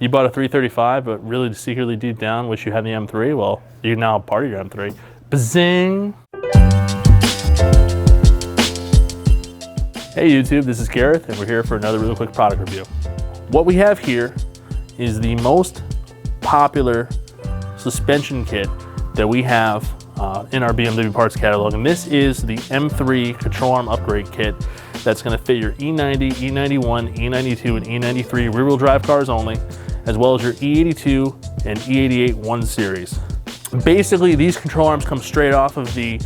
You bought a 335, but really secretly deep down wish you had the M3? Well, you're now part of your M3. Bazing! Hey YouTube, this is Gareth, and we're here for another really quick product review. What we have here is the most popular suspension kit that we have in our BMW parts catalog, and this is the M3 control arm upgrade kit that's going to fit your E90, E91, E92, and E93 rear-wheel drive cars only, as well as your E82 and E88 1 Series. Basically, these control arms come straight off of the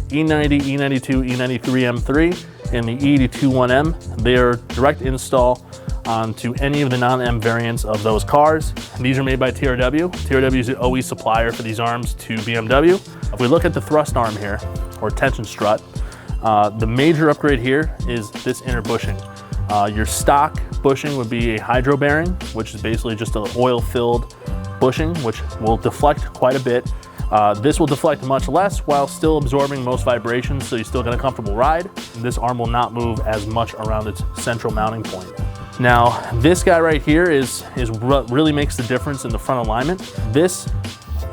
E90, E92, E93 M3 and the E82 1M. They are direct install onto any of the non-M variants of those cars. These are made by TRW. TRW is the OE supplier for these arms to BMW. If we look at the thrust arm here, or tension strut, the major upgrade here is this inner bushing. Your stock bushing would be a hydro bearing, which is basically just an oil-filled bushing, which will deflect quite a bit. This will deflect much less while still absorbing most vibrations, so you still get a comfortable ride. This arm will not move as much around its central mounting point. Now, this guy right here really makes the difference in the front alignment. This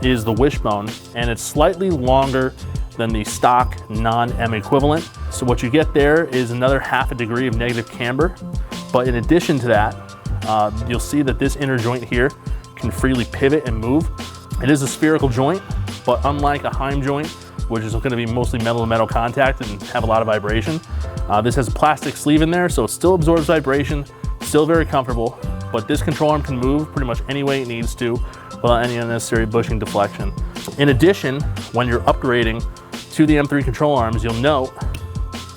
is the Wishbone, and it's slightly longer than the stock non-M equivalent. So what you get there is another half a degree of negative camber. But in addition to that, you'll see that this inner joint here can freely pivot and move. It is a spherical joint, but unlike a Heim joint, which is going to be mostly metal-to-metal contact and have a lot of vibration, this has a plastic sleeve in there, so it still absorbs vibration, still very comfortable, but this control arm can move pretty much any way it needs to without any unnecessary bushing deflection. In addition, when you're upgrading to the M3 control arms, you'll note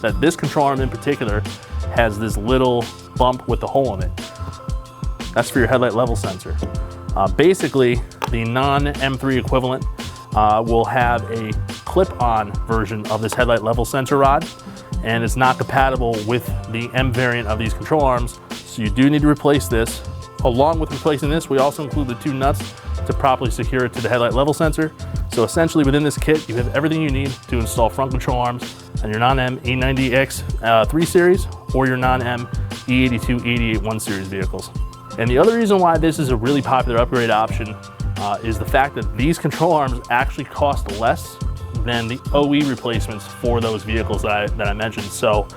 that this control arm in particular has this little bump with the hole in it. That's for your headlight level sensor. Basically, the non-M3 equivalent will have a clip-on version of this headlight level sensor rod, and it's not compatible with the M variant of these control arms, so you do need to replace this. Along with replacing this, we also include the two nuts to properly secure it to the headlight level sensor. So essentially within this kit, you have everything you need to install front control arms on your non-M E90X 3 Series or your non-M E82, E88 1 Series vehicles. And the other reason why this is a really popular upgrade option is the fact that these control arms actually cost less than the OE replacements for those vehicles that I mentioned. So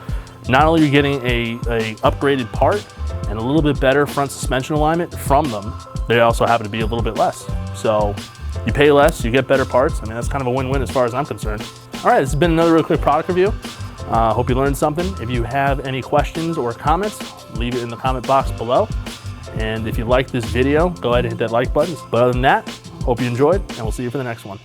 not only are you getting a upgraded part and a little bit better front suspension alignment from them, they also happen to be a little bit less. So you pay less, you get better parts. I mean, that's kind of a win-win as far as I'm concerned. All right, this has been another really quick product review. Hope you learned something. If you have any questions or comments, leave it in the comment box below. And if you like this video, go ahead and hit that like button. But other than that, hope you enjoyed, and we'll see you for the next one.